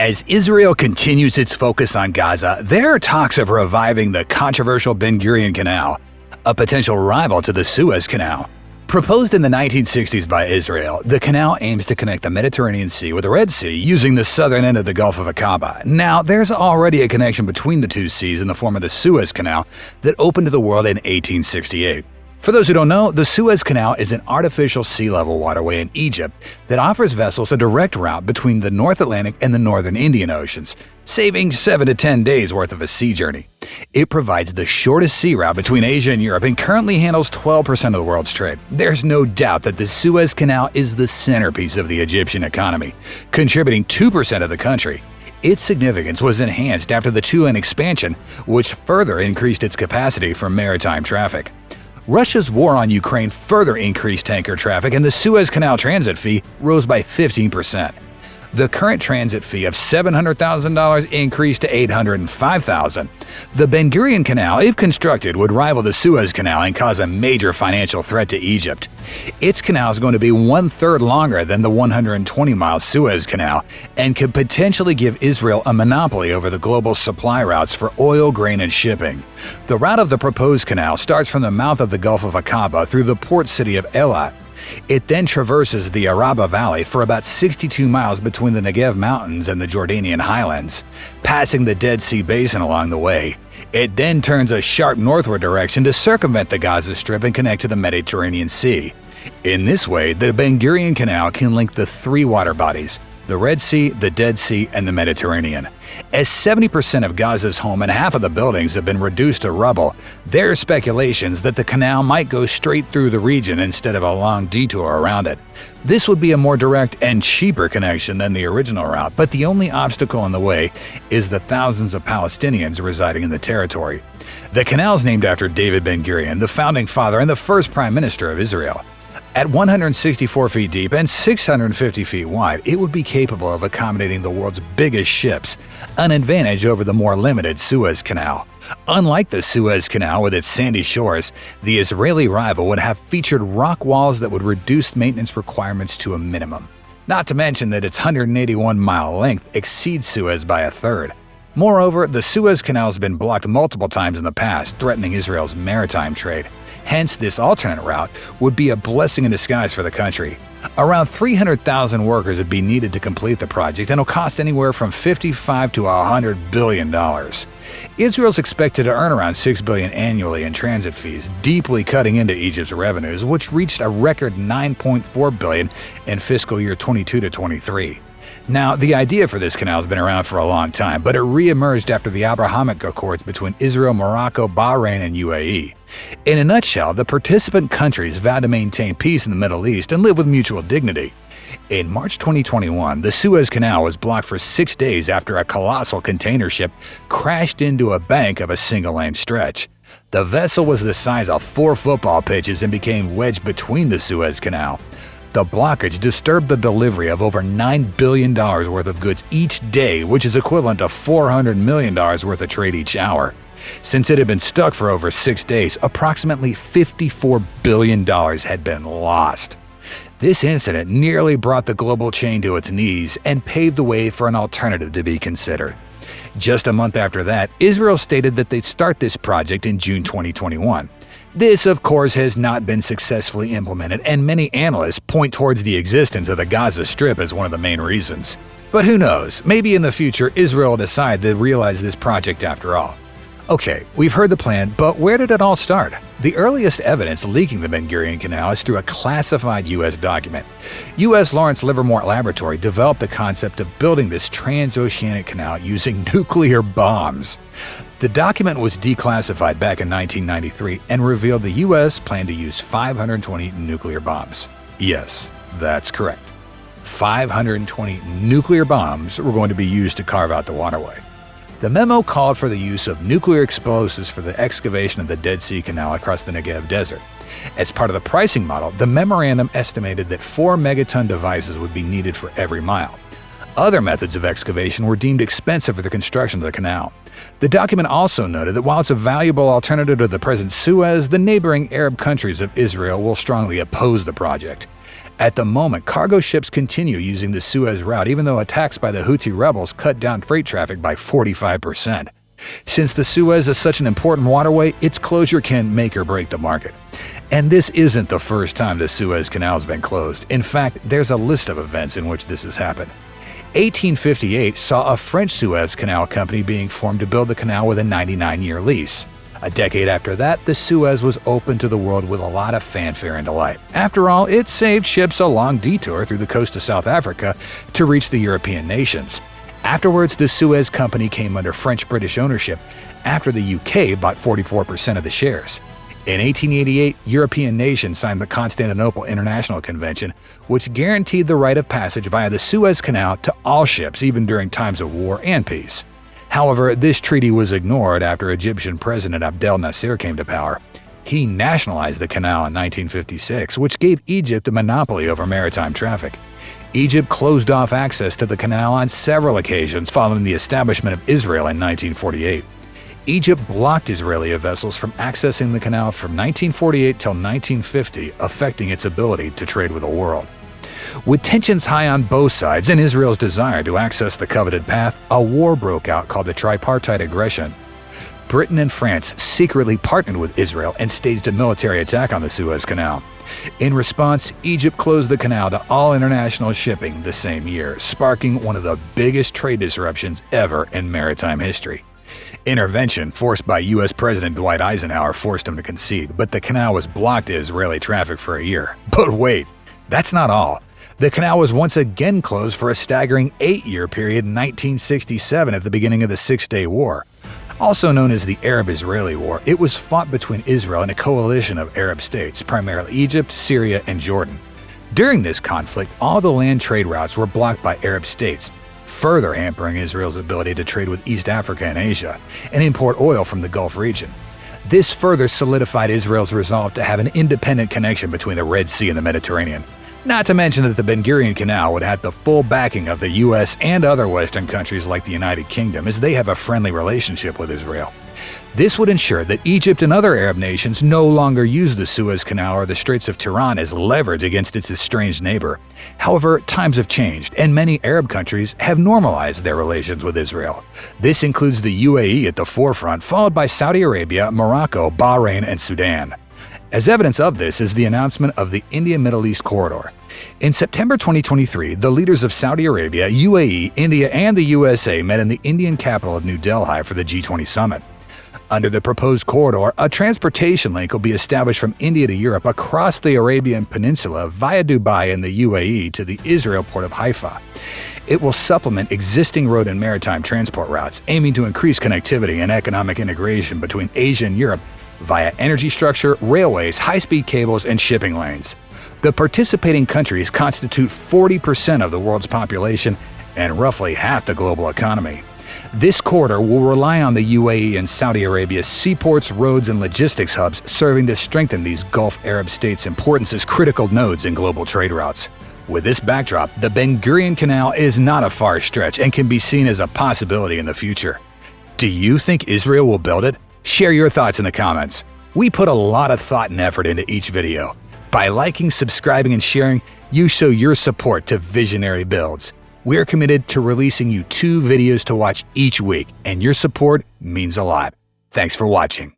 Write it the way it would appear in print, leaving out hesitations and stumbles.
As Israel continues its focus on Gaza, there are talks of reviving the controversial Ben Gurion Canal, a potential rival to the Suez Canal. Proposed in the 1960s by Israel, the canal aims to connect the Mediterranean Sea with the Red Sea using the southern end of the Gulf of Aqaba. Now, there's already a connection between the two seas in the form of the Suez Canal that opened to the world in 1868. For those who don't know, the Suez Canal is an artificial sea level waterway in Egypt that offers vessels a direct route between the North Atlantic and the Northern Indian Oceans, saving 7 to 10 days worth of a sea journey. It provides the shortest sea route between Asia and Europe and currently handles 12% of the world's trade. There's no doubt that the Suez Canal is the centerpiece of the Egyptian economy, contributing 2% of the country. Its significance was enhanced after the Chilean expansion, which further increased its capacity for maritime traffic. Russia's war on Ukraine further increased tanker traffic, and the Suez Canal transit fee rose by 15%. The current transit fee of $700,000 increased to $805,000. The Ben Gurion Canal, if constructed, would rival the Suez Canal and cause a major financial threat to Egypt. Its canal is going to be one-third longer than the 120-mile Suez Canal and could potentially give Israel a monopoly over the global supply routes for oil, grain, and shipping. The route of the proposed canal starts from the mouth of the Gulf of Aqaba through the port city of Eilat. It then traverses the Araba Valley for about 62 miles between the Negev Mountains and the Jordanian highlands, passing the Dead Sea Basin along the way. It then turns a sharp northward direction to circumvent the Gaza Strip and connect to the Mediterranean Sea. In this way, the Ben Gurion Canal can link the three water bodies: the Red Sea, the Dead Sea, and the Mediterranean. As 70% of Gaza's home and half of the buildings have been reduced to rubble, there are speculations that the canal might go straight through the region instead of a long detour around it. This would be a more direct and cheaper connection than the original route, but the only obstacle in the way is the thousands of Palestinians residing in the territory. The canal is named after David Ben Gurion, the founding father and the first prime minister of Israel. At 164 feet deep and 650 feet wide, it would be capable of accommodating the world's biggest ships, an advantage over the more limited Suez Canal. Unlike the Suez Canal with its sandy shores, the Israeli rival would have featured rock walls that would reduce maintenance requirements to a minimum. Not to mention that its 181-mile length exceeds Suez by a third. Moreover, the Suez Canal has been blocked multiple times in the past, threatening Israel's maritime trade. Hence, this alternate route would be a blessing in disguise for the country. Around 300,000 workers would be needed to complete the project, and will cost anywhere from $55 to $100 billion. Israel's expected to earn around $6 billion annually in transit fees, deeply cutting into Egypt's revenues, which reached a record $9.4 billion in fiscal year 22 to 23. Now, the idea for this canal has been around for a long time, but it re-emerged after the Abrahamic Accords between Israel, Morocco, Bahrain, and UAE. In a nutshell, the participant countries vowed to maintain peace in the Middle East and live with mutual dignity. In March 2021, the Suez Canal was blocked for 6 days after a colossal container ship crashed into a bank of a single-lane stretch. The vessel was the size of 4 football pitches and became wedged between the Suez Canal. The blockage disturbed the delivery of over $9 billion worth of goods each day, which is equivalent to $400 million worth of trade each hour. Since it had been stuck for over 6 days, approximately $54 billion had been lost. This incident nearly brought the global chain to its knees and paved the way for an alternative to be considered. Just a month after that, Israel stated that they'd start this project in June 2021. This, of course, has not been successfully implemented, and many analysts point towards the existence of the Gaza Strip as one of the main reasons. But who knows, maybe in the future Israel will decide to realize this project after all. Okay, we've heard the plan, but where did it all start? The earliest evidence linking the Ben Gurion Canal is through a classified U.S. document. U.S. Lawrence Livermore Laboratory developed the concept of building this transoceanic canal using nuclear bombs. The document was declassified back in 1993 and revealed the U.S. planned to use 520 nuclear bombs. Yes, that's correct. 520 nuclear bombs were going to be used to carve out the waterway. The memo called for the use of nuclear explosives for the excavation of the Dead Sea Canal across the Negev Desert. As part of the pricing model, the memorandum estimated that 4 megaton devices would be needed for every mile. Other methods of excavation were deemed expensive for the construction of the canal. The document also noted that while it's a valuable alternative to the present Suez, the neighboring Arab countries of Israel will strongly oppose the project. At the moment, cargo ships continue using the Suez route even though attacks by the Houthi rebels cut down freight traffic by 45%. Since the Suez is such an important waterway, its closure can make or break the market. And this isn't the first time the Suez Canal has been closed. In fact, there's a list of events in which this has happened. 1858 saw a French Suez Canal company being formed to build the canal with a 99-year lease. A decade after that, the Suez was open to the world with a lot of fanfare and delight. After all, it saved ships a long detour through the coast of South Africa to reach the European nations. Afterwards, the Suez Company came under French-British ownership after the UK bought 44% of the shares. In 1888, European nations signed the Constantinople International Convention, which guaranteed the right of passage via the Suez Canal to all ships, even during times of war and peace. However, this treaty was ignored after Egyptian President Abdel Nasser came to power. He nationalized the canal in 1956, which gave Egypt a monopoly over maritime traffic. Egypt closed off access to the canal on several occasions following the establishment of Israel in 1948. Egypt blocked Israeli vessels from accessing the canal from 1948 till 1950, affecting its ability to trade with the world. With tensions high on both sides and Israel's desire to access the coveted path, a war broke out called the Tripartite Aggression. Britain and France secretly partnered with Israel and staged a military attack on the Suez Canal. In response, Egypt closed the canal to all international shipping the same year, sparking one of the biggest trade disruptions ever in maritime history. Intervention forced by U.S. President Dwight Eisenhower forced him to concede, but the canal was blocked to Israeli traffic for a year. But wait, that's not all. The canal was once again closed for a staggering 8-year period in 1967 at the beginning of the Six-Day War. Also known as the Arab-Israeli War, it was fought between Israel and a coalition of Arab states, primarily Egypt, Syria, and Jordan. During this conflict, all the land trade routes were blocked by Arab states, further hampering Israel's ability to trade with East Africa and Asia, and import oil from the Gulf region. This further solidified Israel's resolve to have an independent connection between the Red Sea and the Mediterranean. Not to mention that the Ben Gurion Canal would have the full backing of the U.S. and other Western countries like the United Kingdom, as they have a friendly relationship with Israel. This would ensure that Egypt and other Arab nations no longer use the Suez Canal or the Straits of Tiran as leverage against its estranged neighbor. However, times have changed, and many Arab countries have normalized their relations with Israel. This includes the UAE at the forefront, followed by Saudi Arabia, Morocco, Bahrain, and Sudan. As evidence of this is the announcement of the India-Middle East Corridor. In September 2023, the leaders of Saudi Arabia, UAE, India, and the USA met in the Indian capital of New Delhi for the G20 summit. Under the proposed corridor, a transportation link will be established from India to Europe across the Arabian Peninsula via Dubai and the UAE to the Israel port of Haifa. It will supplement existing road and maritime transport routes, aiming to increase connectivity and economic integration between Asia and Europe via energy structure, railways, high-speed cables, and shipping lanes. The participating countries constitute 40% of the world's population and roughly half the global economy. This corridor will rely on the UAE and Saudi Arabia's seaports, roads, and logistics hubs, serving to strengthen these Gulf Arab states' importance as critical nodes in global trade routes. With this backdrop, the Ben Gurion Canal is not a far stretch and can be seen as a possibility in the future. Do you think Israel will build it? Share your thoughts in the comments. We put a lot of thought and effort into each video. By liking, subscribing, and sharing, you show your support to visionary builds. We are committed to releasing you 2 videos to watch each week, and your support means a lot. Thanks for watching.